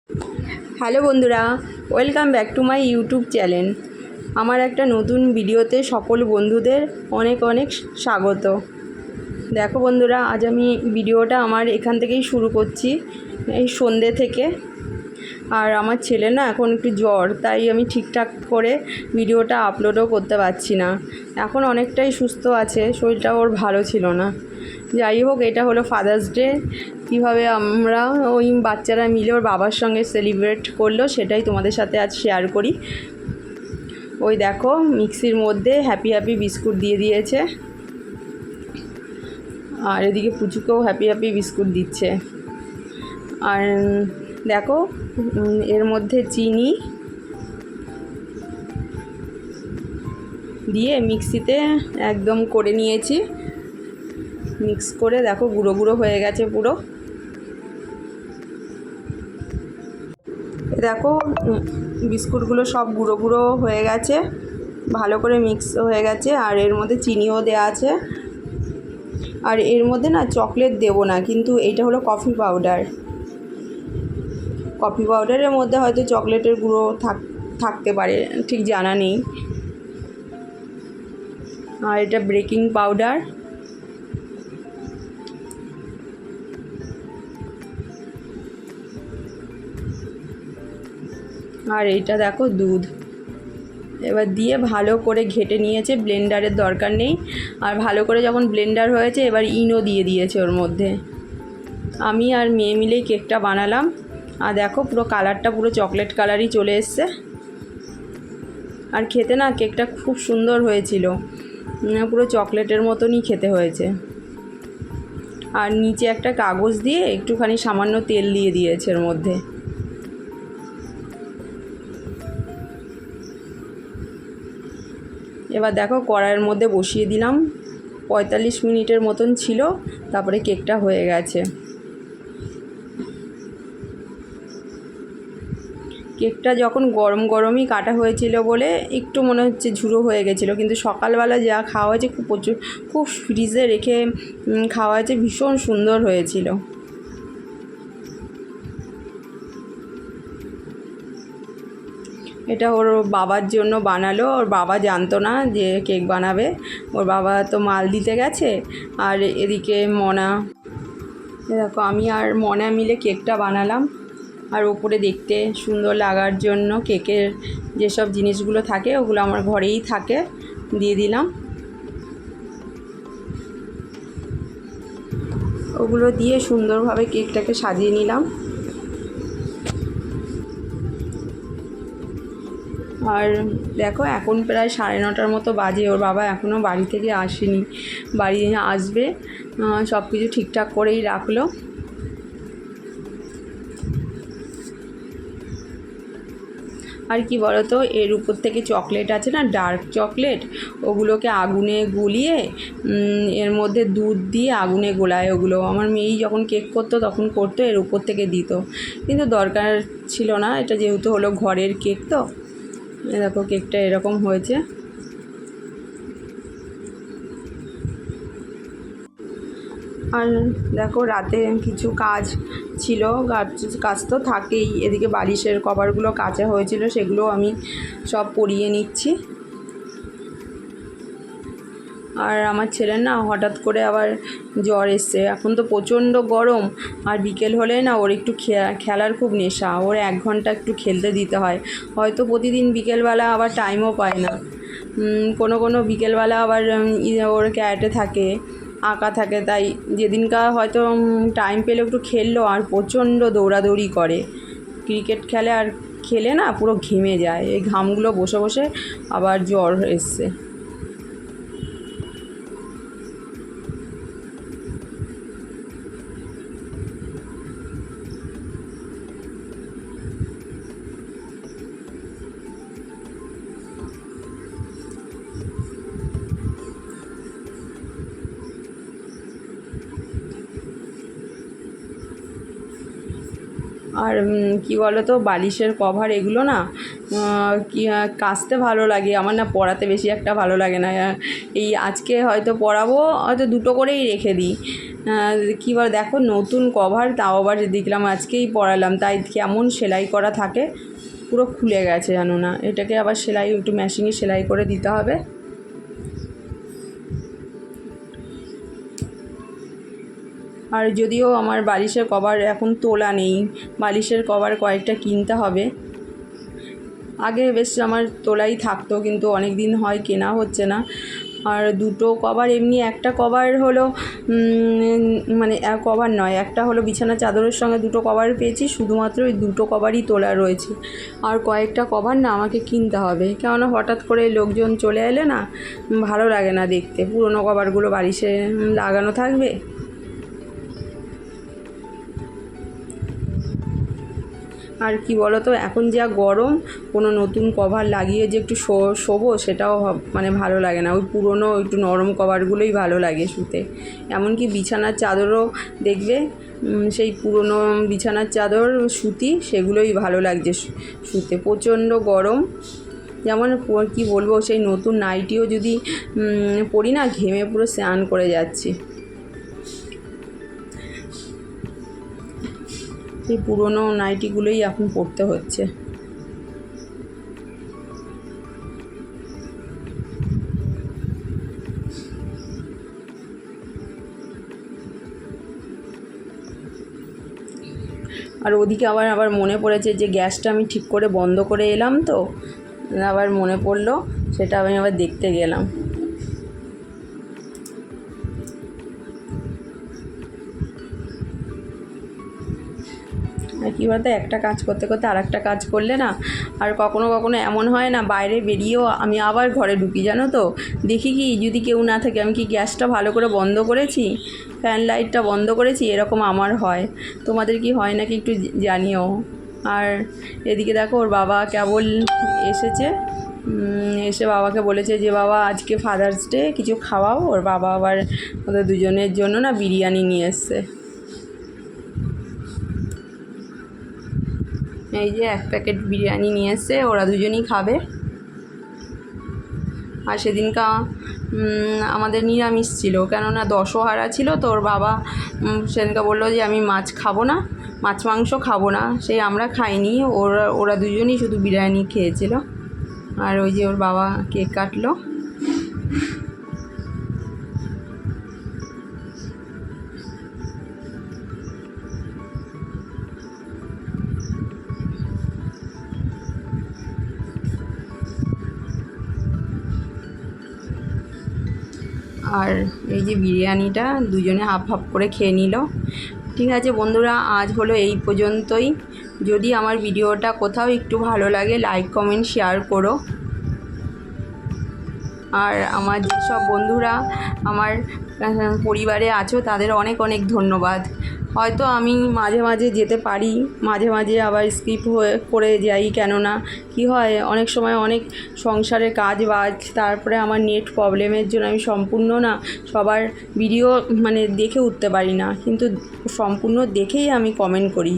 Hello বন্ধুরা, welcome back to my YouTube channel. আমার একটা নতুন ভিডিওতে সকল বন্ধুদের অনেক অনেক স্বাগত। দেখো বন্ধুরা, আজ আমি ভিডিওটা আমার এখান থেকেই শুরু করছি, এই সন্ধ্যে থেকে। আর আমার ছেলে না এখন একটু জ্বর, তাই আমি ঠিকঠাক করে ভিডিওটা আপলোডও করতে পারছি না। এখন অনেকটাই সুস্থ আছে, শরীরটা ওর ভালো ছিল না। যাই হোক, এটা হলো ফাদার্স ডে। কীভাবে আমরা ওই বাচ্চারা মিলে ওর বাবার সঙ্গে সেলিব্রেট করলো সেটাই তোমাদের সাথে আজ শেয়ার করি। ওই দেখো, মিক্সির মধ্যে হ্যাপি হ্যাপি বিস্কুট দিয়ে দিয়েছে, আর এদিকে পুচুকেও হ্যাপি হ্যাপি বিস্কুট দিচ্ছে। আর দেখো, এর মধ্যে চিনি দিয়ে মিক্সিতে একদম করে নিয়েছি। মিক্স করে দেখো গুঁড়ো গুঁড়ো হয়ে গেছে পুরো। দেখো, বিস্কুটগুলো সব গুঁড়ো গুঁড়ো হয়ে গেছে, ভালো করে মিক্স হয়ে গেছে। আর এর মধ্যে চিনিও দেওয়া আছে। আর এর মধ্যে না চকলেট দেবো না, কিন্তু এইটা হলো কফি পাউডার। কফি পাউডারের মধ্যে হয়তো চকলেটের গুঁড়ো থাকতে পারে, ঠিক জানা নেই। আর এটা বেকিং পাউডার। আর এইটা দেখো দুধ। এবার দিয়ে ভালো করে ঘেটে নিয়েছে, ব্লেন্ডারের দরকার নেই। আর ভালো করে যখন ব্লেন্ডার হয়েছে, এবার ইনো দিয়ে দিয়েছে ওর মধ্যে। আমি আর মেয়ে মিলেই কেকটা বানালাম। আর দেখো, পুরো কালারটা পুরো চকলেট কালারই চলে এসছে। আর খেতে না কেকটা খুব সুন্দর হয়েছিল, পুরো চকলেটের মতনই খেতে হয়েছে। আর নিচে একটা কাগজ দিয়ে একটুখানি সামান্য তেল দিয়ে দিয়েছে এর মধ্যে। এবার দেখো, কড়াইয়ের মধ্যে বসিয়ে দিলাম। 45 মিনিটের মতন ছিল, তারপরে কেকটা হয়ে গেছে। কেকটা যখন গরম গরমই কাটা হয়েছিল বলে একটু মনে হচ্ছে ঝুড়ো হয়ে গেছিলো, কিন্তু সকালবেলা যা খাওয়া হয়েছে খুব ফ্রিজে রেখে খাওয়া হয়েছে, ভীষণ সুন্দর হয়েছিল। এটা ওর বাবার জন্য বানালো। ওর বাবা জানতো না যে কেক বানাবে, ওর বাবা তো মাল দিতে গেছে। আর এদিকে মনা, দেখো আমি আর মনা মিলে কেকটা বানালাম। আর ওপরে দেখতে সুন্দর লাগার জন্য কেকের যেসব জিনিসগুলো থাকে ওগুলো আমার ঘরেই থাকে, দিয়ে দিলাম। ওগুলো দিয়ে সুন্দরভাবে কেকটাকে সাজিয়ে নিলাম। আর দেখো, এখন প্রায় 9:30 মতো বাজে। ওর বাবা এখনও বাড়ি থেকে আসেনি, বাড়ি আসবে। সব কিছু ঠিকঠাক করেই রাখলো। আর কি বলো তো, এর উপর থেকে চকলেট আছে না, ডার্ক চকলেট, ওগুলোকে আগুনে গুলিয়ে এর মধ্যে দুধ দিয়ে আগুনে গোলায়। ওগুলো আমার মেয়েই যখন কেক করতো তখন করতো, এর উপর থেকে দিত, কিন্তু দরকার ছিল না। এটা যেহেতু হলো ঘরের কেক, তো দেখো কেকটা এরকম হয়েছে। আর দেখো, রাতে কিছু কাজ ছিল, কাজ তো থাকেই। এদিকে বালিশের কভারগুলো কাচা হয়েছিল, সেগুলো আমি সব পরিয়ে নিচ্ছি। আর আমার ছেলের না হঠাৎ করে আবার জ্বর এসছে। এখন তো প্রচণ্ড গরম, আর বিকেল হলে না ওর একটু খেলার খুব নেশা। ওর 1 ঘন্টা একটু খেলতে দিতে হয়। হয়তো প্রতিদিন বিকেলবেলা আবার টাইমও পায় না। কোনো বিকেলবেলা আবার ওর ক্যারাটে থাকে, আঁকা থাকে। তাই যেদিনকার হয়তো টাইম পেলে একটু খেললো, আর প্রচণ্ড দৌড়াদৌড়ি করে, ক্রিকেট খেলে। আর খেলে না পুরো ঘেমে যায়, এই ঘামগুলো বসে বসে আবার জ্বর এসছে। আর কি বলো তো, বালিশের কভার এগুলো না কি কাচতে ভালো লাগে, আমার না পরাতে বেশি একটা ভালো লাগে না। এই আজকে হয়তো পরাবো, হয়তো দুটো করেই রেখে দিই। কী বল, দেখো নতুন কভার, তাও আবার দেখলাম আজকেই পরালাম, তাই কেমন সেলাই করা থাকে, পুরো খুলে গেছে জানো না। এটাকে আবার সেলাই, একটু মেশিনে সেলাই করে দিতে হবে। আর যদিও আমার বালিশের কভার এখন তোলা নেই, বালিশের কভার কয়েকটা কিনতে হবে। আগে বেশ আমার তোলাই থাকতো, কিন্তু অনেক দিন হয় কেনা হচ্ছে না। আর দুটো কভার, এমনি একটা কভার হলো মানে কভার নয়, একটা হলো বিছানার চাদরের সঙ্গে দুটো কভার পেয়েছি, শুধুমাত্র ওই দুটো কভারই তোলা রয়েছে। আর কয়েকটা কভার না আমাকে কিনতে হবে, কেননা হঠাৎ করে লোকজন চলে এলে না ভালো লাগে না দেখতে, পুরনো কভারগুলো বালিশে লাগানো থাকবে। আর কি বলো তো, এখন যা গরম, কোনো নতুন কভার লাগিয়ে যে একটু শোবো সেটাও মানে ভালো লাগে না, ওই পুরনো একটু নরম কভারগুলোই ভালো লাগে শুতে। এমনকি বিছানার চাদরও দেখবে সেই পুরনো বিছানার চাদর সুতি, সেগুলোই ভালো লাগছে শুতে। প্রচণ্ড গরম, যেমন কি বলবো, সেই নতুন নাইটিও যদি পরি না, ঘেমে পুরো স্নান করে যাচ্ছি। এই পুরনো নাইটিগুলোই এখন পরতে হচ্ছে। আর ওদিকে আবার মনে পড়েছে যে গ্যাসটা আমি ঠিক করে বন্ধ করে এলাম, তো আবার মনে পড়লো, সেটা আমি আবার দেখতে গেলাম। আর কী বলতো, একটা কাজ করতে করতে আর একটা কাজ করলে না, আর কখনো কখনো এমন হয় না, বাইরে বেরিয়েও আমি আবার ঘরে ঢুকি, জানো তো, দেখি কি যদি কেউ না থাকে, আমি কি গ্যাসটা ভালো করে বন্ধ করেছি, ফ্যান লাইটটা বন্ধ করেছি, এরকম আমার হয়। তোমাদের কি হয় নাকি একটু জানিও। আর এদিকে দেখো, ওর বাবা কেবল এসেছে, এসে বাবাকে বলেছে যে বাবা আজকে ফাদার্স ডে, কিছু খাওয়াও। ওর বাবা আবার ওদের দুজনের জন্য না বিরিয়ানি নিয়ে এসছে। এই যে এক প্যাকেট বিরিয়ানি নিয়ে এসছে, ওরা দুজনই খাবে। আর সেদিনকা আমাদের নিরামিষ ছিল, কেননা দশহারা ছিল, তো ওর বাবা সেদিনকা বললো যে আমি মাছ খাবো না, মাছ মাংস খাবো না, সেই আমরা খাইনি, ওরা দুজনই শুধু বিরিয়ানি খেয়েছিল। আর ওই যে ওর বাবা কেক কাটলো। আর এই যে বিরিয়ানিটা দুজনে হাফ হাফ করে খেয়ে নিল। ঠিক আছে বন্ধুরা, আজ হলো এই পর্যন্তই। যদি আমার ভিডিওটা কোথাও একটু ভালো লাগে, লাইক কমেন্ট শেয়ার করো। আর আমার যেসব বন্ধুরা আমার পরিবারে আছো, তাদের অনেক অনেক ধন্যবাদ। হয়তো আমি মাঝে মাঝে যেতে পারি, মাঝে মাঝে আবার স্কিপ করে যাই, কেননা কি হয়, অনেক সময় অনেক সংসারের কাজ বাজ, তারপরে আমার নেট প্রবলেমের জন্য আমি সম্পূর্ণ না সবার ভিডিও মানে দেখে উঠতে পারি না, কিন্তু সম্পূর্ণ দেখেই আমি কমেন্ট করি।